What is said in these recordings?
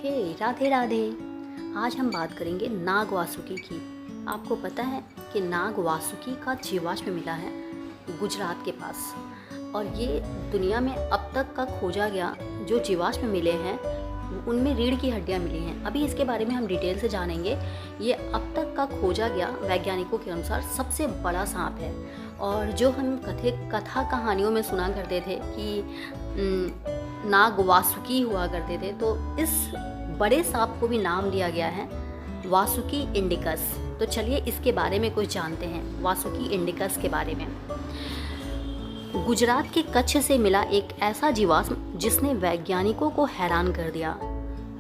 Okay, Radhe Radhe. आज हम बात करेंगे नाग वासुकी की। आपको पता है कि नाग वासुकी का जीवाश्म मिला है गुजरात के पास, और ये दुनिया में अब तक का खोजा गया जो जीवाश्म मिले हैं उनमें रीढ़ की हड्डियां मिली हैं। अभी इसके बारे में हम डिटेल से जानेंगे। ये अब तक का खोजा गया वैज्ञानिकों के अनुसार सबसे बड़ा सांप है। और जो हम कथा कहानियों में सुना करते थे कि नाग वासुकी हुआ करते थे, तो इस बड़े सांप को भी नाम दिया गया है वासुकी इंडिकस। तो चलिए इसके बारे में कुछ जानते हैं, वासुकी इंडिकस के बारे में। गुजरात के कच्छ से मिला एक ऐसा जीवाश्म जिसने वैज्ञानिकों को हैरान कर दिया।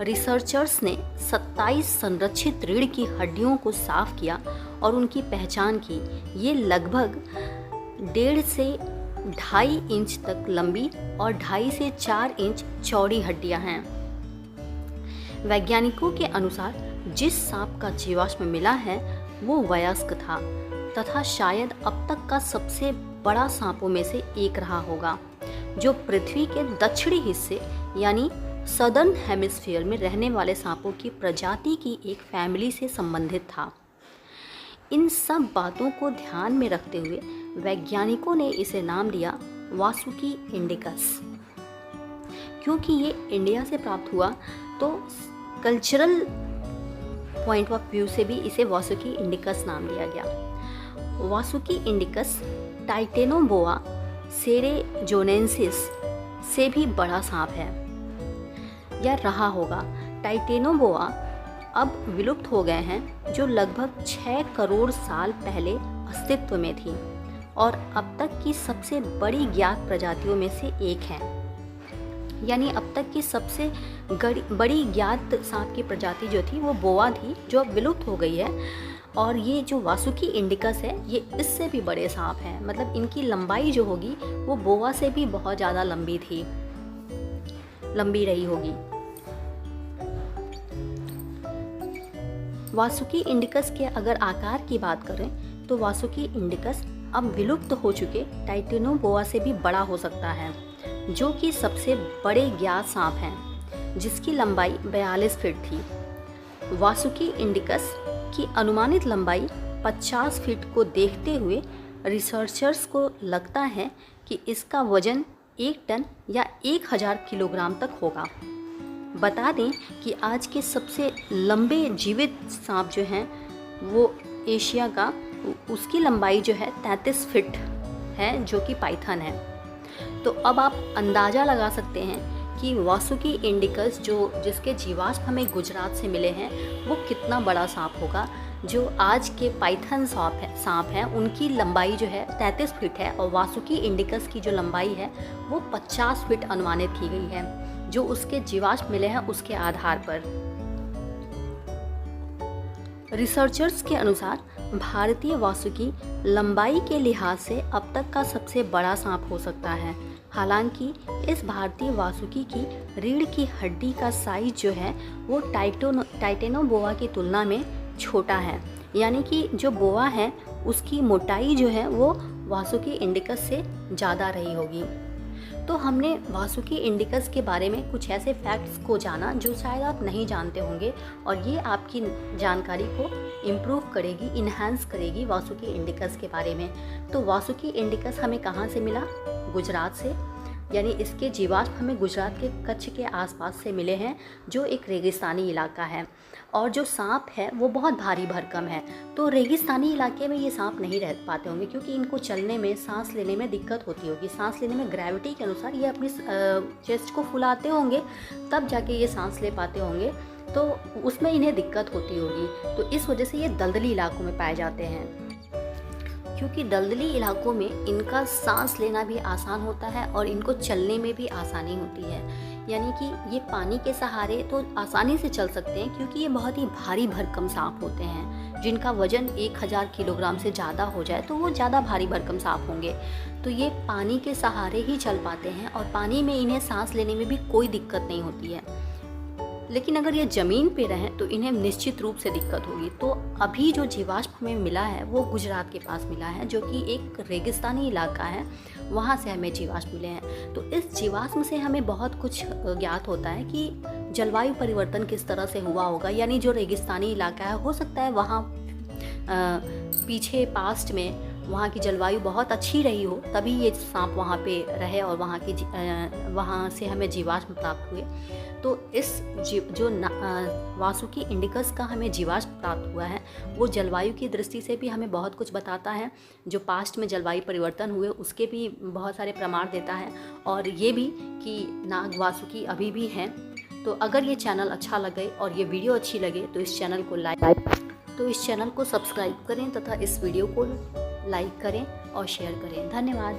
रिसर्चर्स ने 27 संरक्षित रीढ़ की हड्डियों को साफ किया और उनकी पहचान की। ये लगभग 1.5 से 2.5 इंच तक लंबी और 2.5 से 4 इंच चौड़ी हड्डियां हैं। वैज्ञानिकों के अनुसार जिस सांप का जीवाश्म मिला है वो वयस्क था तथा शायद अब तक का सबसे बड़ा सांपों में से एक रहा होगा, जो पृथ्वी के दक्षिणी हिस्से यानी सदर्न हेमिस्फीयर में रहने वाले सांपों की प्रजाति की एक फैमिली से संबंधित था। इन सब बातों को ध्यान में रखते हुए वैज्ञानिकों ने इसे नाम दिया वासुकी इंडिकस। क्योंकि ये इंडिया से प्राप्त हुआ तो कल्चरल पॉइंट ऑफ व्यू से भी इसे वासुकी इंडिकस नाम दिया गया। वासुकी इंडिकस टाइटेनोबोआ सेरेजोनेंसिस से भी बड़ा सांप है या रहा होगा। टाइटेनोबोआ अब विलुप्त हो गए हैं, जो लगभग 6 करोड़ साल पहले अस्तित्व में थी और अब तक की सबसे बड़ी ज्ञात प्रजातियों में से एक है। यानी अब तक की सबसे बड़ी ज्ञात सांप की प्रजाति जो थी वो बोआ थी, जो अब विलुप्त हो गई है। और ये जो वासुकी इंडिकस है ये इससे भी बड़े सांप हैं, मतलब इनकी लंबाई जो होगी वो बोआ से भी बहुत ज़्यादा लंबी रही होगी। वासुकी इंडिकस के अगर आकार की बात करें तो वासुकी इंडिकस अब विलुप्त हो चुके टाइटेनोबोआ से भी बड़ा हो सकता है, जो कि सबसे बड़े ज्ञात सांप हैं, जिसकी लंबाई 42 फीट थी। वासुकी इंडिकस की अनुमानित लंबाई 50 फीट को देखते हुए रिसर्चर्स को लगता है कि इसका वजन 1 टन या 1000 किलोग्राम तक होगा। बता दें कि आज के सबसे लंबे जीवित सांप जो हैं वो एशिया का, उसकी लंबाई जो है 33 फीट है, जो कि पाइथन है। तो अब आप अंदाज़ा लगा सकते हैं कि वासुकी इंडिकस जिसके जीवाश्म हमें गुजरात से मिले हैं वो कितना बड़ा सांप होगा। जो आज के पाइथन सांप हैं उनकी लंबाई जो है 33 फीट है, और वासुकी इंडिकस की जो लंबाई है वो 50 फीट अनुमानित की गई है, जो उसके जीवाश्म मिले हैं उसके आधार पर। रिसर्चर्स के अनुसार भारतीय वासुकी लंबाई के लिहाज से अब तक का सबसे बड़ा सांप हो सकता है। हालांकि इस भारतीय वासुकी की रीढ़ की हड्डी का साइज जो है वो टाइटेनोबोआ की तुलना में छोटा है, यानी कि जो बोआ है उसकी मोटाई जो है वो वासुकी इंडिकस से ज़्यादा रही होगी। तो हमने वासुकी इंडिकस के बारे में कुछ ऐसे फैक्ट्स को जाना जो शायद आप नहीं जानते होंगे, और ये आपकी जानकारी को इम्प्रूव करेगी, इन्हांस करेगी वासुकी इंडिकस के बारे में। तो वासुकी इंडिकस हमें कहाँ से मिला? गुजरात से, यानी इसके जीवाश्म हमें गुजरात के कच्छ के आसपास से मिले हैं, जो एक रेगिस्तानी इलाका है। और जो सांप है वो बहुत भारी भरकम है, तो रेगिस्तानी इलाके में ये सांप नहीं रह पाते होंगे, क्योंकि इनको चलने में, सांस लेने में दिक्कत होती होगी। सांस लेने में ग्रेविटी के अनुसार ये अपनी चेस्ट को फुलाते होंगे, तब जाके ये सांस ले पाते होंगे, तो उसमें इन्हें दिक्कत होती होगी। तो इस वजह से ये दलदली इलाकों में पाए जाते हैं, क्योंकि दलदली इलाकों में इनका सांस लेना भी आसान होता है और इनको चलने में भी आसानी होती है। यानी कि ये पानी के सहारे तो आसानी से चल सकते हैं, क्योंकि ये बहुत ही भारी भरकम सांप होते हैं, जिनका वजन 1000 किलोग्राम से ज़्यादा हो जाए तो वो ज़्यादा भारी भरकम सांप होंगे। तो ये पानी के सहारे ही चल पाते हैं और पानी में इन्हें सांस लेने में भी कोई दिक्कत नहीं होती है। लेकिन अगर ये ज़मीन पे रहें तो इन्हें निश्चित रूप से दिक्कत होगी। तो अभी जो जीवाश्म हमें मिला है वो गुजरात के पास मिला है, जो कि एक रेगिस्तानी इलाका है, वहाँ से हमें जीवाश्म मिले हैं। तो इस जीवाश्म से हमें बहुत कुछ ज्ञात होता है कि जलवायु परिवर्तन किस तरह से हुआ होगा, यानी जो रेगिस्तानी इलाका है, हो सकता है वहाँ पीछे पास्ट में वहाँ की जलवायु बहुत अच्छी रही हो, तभी ये सांप वहाँ पे रहे और वहाँ से हमें जीवाश्म प्राप्त हुए। तो इस जो वासुकी इंडिकस का हमें जीवाश्म प्राप्त हुआ है, वो जलवायु की दृष्टि से भी हमें बहुत कुछ बताता है। जो पास्ट में जलवायु परिवर्तन हुए उसके भी बहुत सारे प्रमाण देता है, और ये भी कि नाग वासुकी अभी भी हैं। तो अगर ये चैनल अच्छा लगे और ये वीडियो अच्छी लगे तो इस चैनल को सब्सक्राइब करें तथा इस वीडियो को लाइक करें और शेयर करें। धन्यवाद।